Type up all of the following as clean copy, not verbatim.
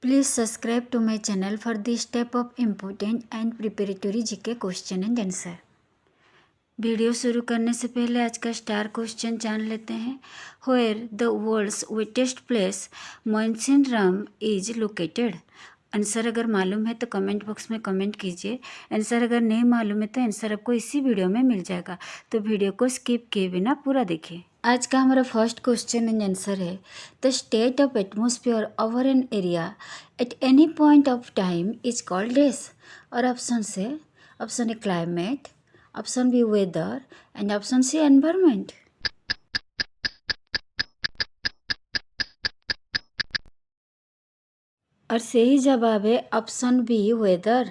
Please subscribe to my channel for this type of important and preparatory GK question and answer. Video शुरू करने से पहले आज का स्टार क्वेश्चन जान लेते हैं. Where the world's wettest place Mawsynram is located. Answer अगर मालूम है तो कमेंट बॉक्स में कमेंट कीजिए. आंसर अगर नहीं मालूम है तो आंसर आपको इसी वीडियो में मिल जाएगा, तो वीडियो को स्किप किए बिना पूरा देखिए. आज का हमारा फर्स्ट क्वेश्चन एंड आंसर है the state of atmosphere over an area at any point of time is called डेस. और option A climate, option B weather and option C environment. और सही जवाब है option B weather.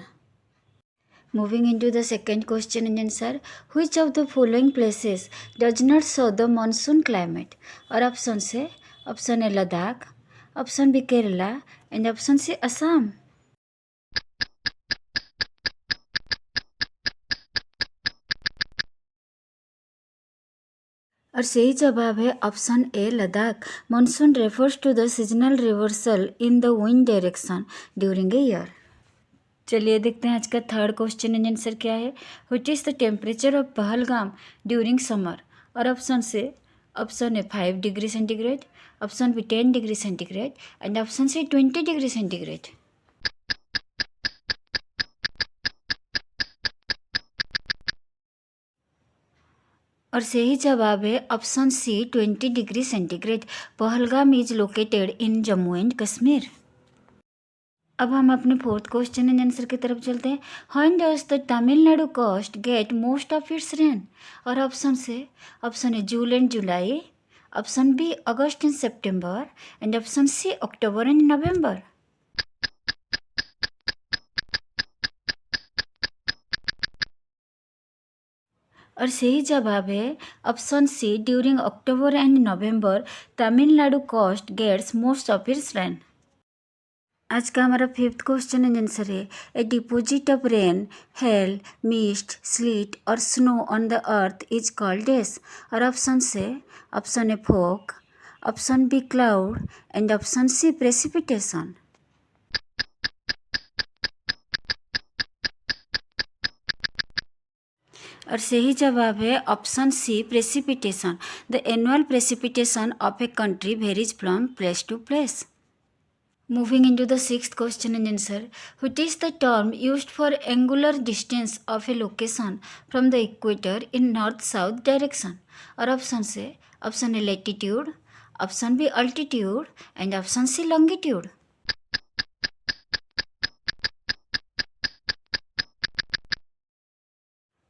Moving into the second question and answer, which of the following places does not show the monsoon climate? और option से option A Ladakh, option B Kerala and option C Assam. और सही जवाब है option A Ladakh. Monsoon refers to the seasonal reversal in the wind direction during a year. चलिए देखते हैं आज का थर्ड क्वेश्चन एंड आंसर क्या है. What is the temperature of Pahalgam during summer. और ऑप्शन से option A 5 degree centigrade, option B 10 degree centigrade and option C 20 degree centigrade. और सही जवाब है option C 20 degree centigrade. Pahalgam is located in Jammu and Kashmir. अब हम अपने फोर्थ क्वेश्चन एंड आंसर की तरफ चलते हैं. When does the Tamil Nadu coast get most of its rain. और ऑप्शन से option A June and July, option B August and September and option C October and November. और सही जवाब है option C during October and November Tamil Nadu coast gets most of its rain. आज का हमारा fifth question and answer है ए deposit of rain, hello, mist, slit और snow on the earth is called डेस. और ऑप्शन से option A fog, option B cloud and option C precipitation. और सही जवाब है option C precipitation. The annual precipitation of a country varies from place to place. Moving into the sixth question and answer, which is the term used for angular distance of a location from the equator in north-south direction. और option से option A latitude, option B altitude and option C longitude.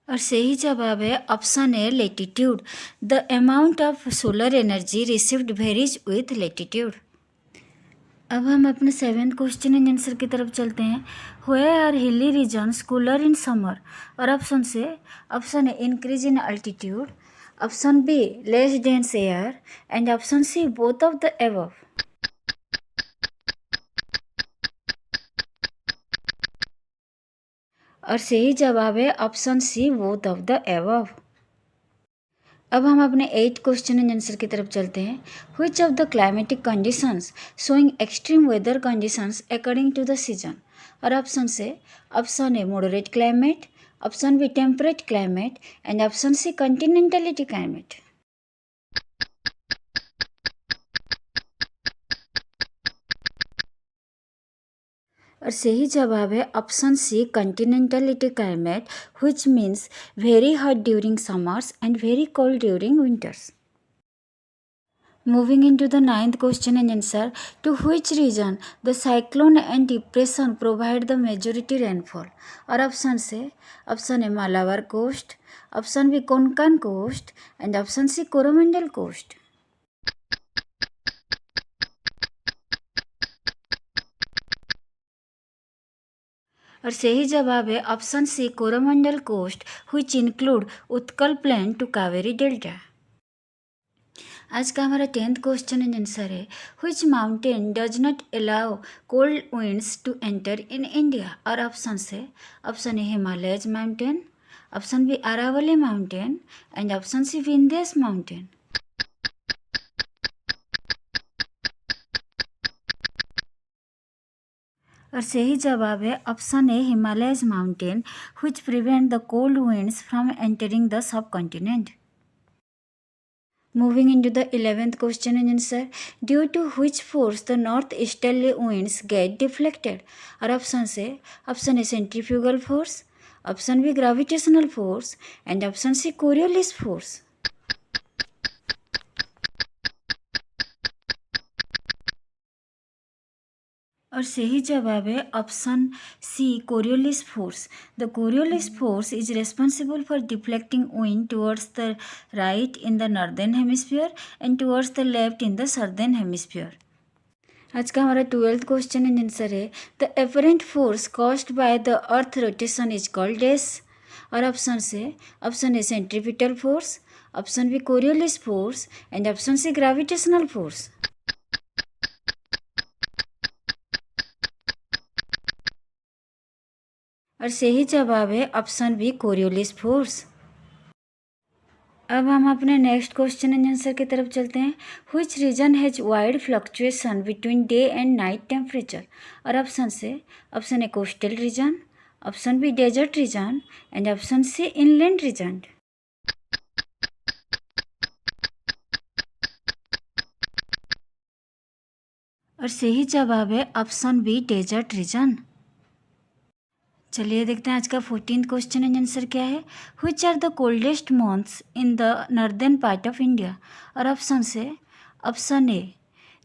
और सही जवाब है option A latitude. The amount of solar energy received varies with latitude. अब हम अपने seventh question and answer की तरफ चलते हैं. Where are hilly regions cooler in summer. और ऑप्शन से option A increase in altitude, option B less dense air and option C both of the above. और सही जवाब है option C both of the above. अब हम अपने eight question and answer की तरफ चलते हैं. Which of the climatic conditions showing extreme weather conditions according to the season. और ऑप्शन से option A moderate climate, option B temperate climate and option C continentality climate. और सही जवाब है option C continentality climate, which means very hot during summers and very cold during winters. Moving into the ninth question and answer, to which region the cyclone and depression provide the majority rainfall. और option से option A Malabar coast, option B Konkan coast and option C Coromandel coast. और सही जवाब है option C Coromandel coast, which include Utkal plain to Kaveri delta. आज का हमारा 10th question and answer है which mountain does not allow cold winds to enter in India. और option से option A Himalayas mountain, option B Aravalli mountain and option C Vindhyas mountain. और सही जवाब है option A Himalayas mountain which prevent the cold winds from entering the subcontinent. Moving into the 11th question and answer, due to which force the northeasterly winds get deflected? और option A centrifugal force, option B gravitational force and option C Coriolis force. और सही जवाब है option C Coriolis force. The Coriolis force is responsible for deflecting wind towards the right in the northern hemisphere and towards the left in the southern hemisphere. आज का हमारा 12th question and answer है the apparent force caused by the earth rotation is called dash. और option A centripetal force, option B Coriolis force and option C gravitational force. और सही जवाब है option B Coriolis force. अब हम अपने next question and answer की तरफ चलते हैं. Which region has wide fluctuation between day and night temperature. और option A coastal region, option B desert region and option C inland region. और सही जवाब है ऑप्शन बी डेजर्ट रीजन. चलिए देखते हैं आज का 14th क्वेश्चन एंड आंसर क्या है. Which are the coldest months in the northern part of India. और option A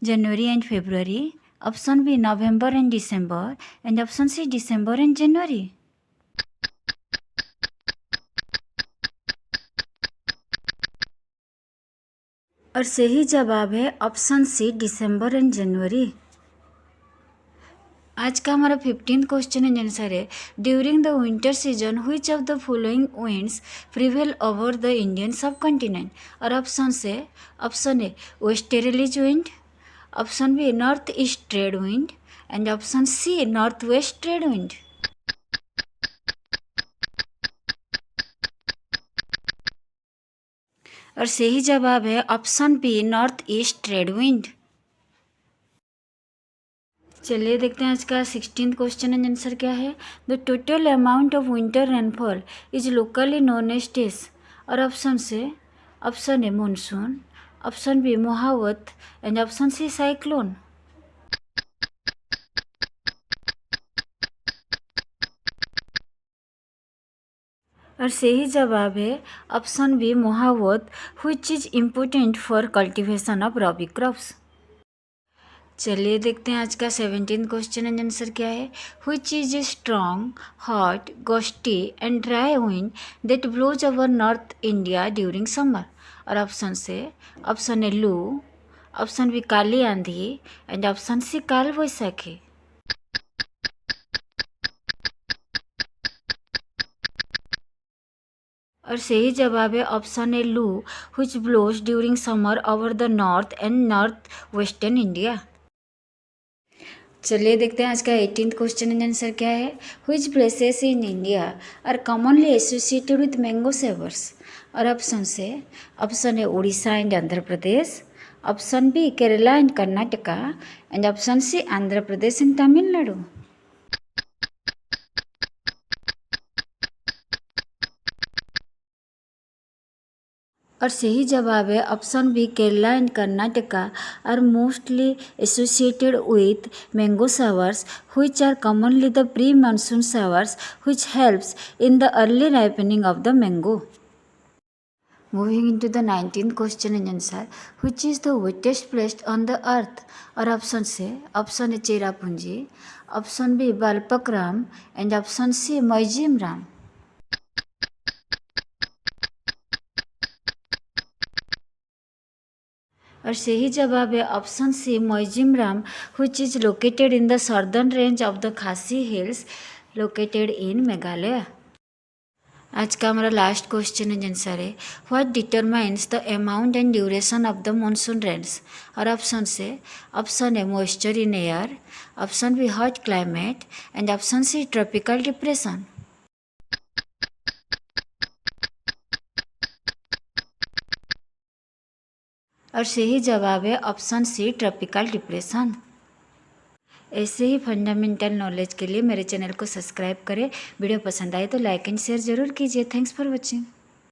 January and February, option B November and December and option C December and January. और सही जवाब है option C December and जनवरी. आज का हमारा 15th question and answer है during the winter season which of the following winds prevail over the Indian subcontinent. और option A westerlies wind, option B north east trade wind and option C north west trade wind. और सही जवाब है option B north east trade wind. चलिए देखते हैं आज का 16th क्वेश्चन एंड आंसर क्या है. The total amount of winter rainfall is locally known as डेस. और option A monsoon, option B mahawat and option C cyclone. और सही जवाब है option B mahawat which is important for cultivation of rabi crops. चलिए देखते हैं आज का 17th क्वेश्चन एंड आंसर क्या है. Which is a strong hot gusty and dry wind that blows over north India during summer. और option A loo, option B काली आंधी and option सी काल वैशाखी. और सही जवाब है option A loo which blows during summer over the north and north western India. चलिए देखते हैं आज का 18th क्वेश्चन एंड आंसर क्या है. Which places in India are commonly associated with mango showers. और option A Orissa and Andhra Pradesh, option B Kerala and Karnataka and option C Andhra Pradesh and Tamil Nadu. और सही जवाब है option B Kerala and Karnataka are mostly associated with mango showers which are commonly the pre-monsoon showers which helps in the early ripening of the mango. Moving into the 19th question and answer, which is the wettest place on the earth. और option A Cherrapunji, option B Balpakram and option C Mawsynram. और सही जवाब है option C Mawsynram which is located in the southern range of the Khasi hills located in Meghalaya. आज का हमारा last question and answer है what determines the amount and duration of the monsoon rains. और option A moisture in air, option B hot climate and option C tropical depression. और सही जवाब है option C tropical depression. ऐसे ही fundamental knowledge के लिए मेरे चैनल को सब्सक्राइब करें। वीडियो पसंद आए तो लाइक एंड शेयर ज़रूर कीजिए। Thanks for watching.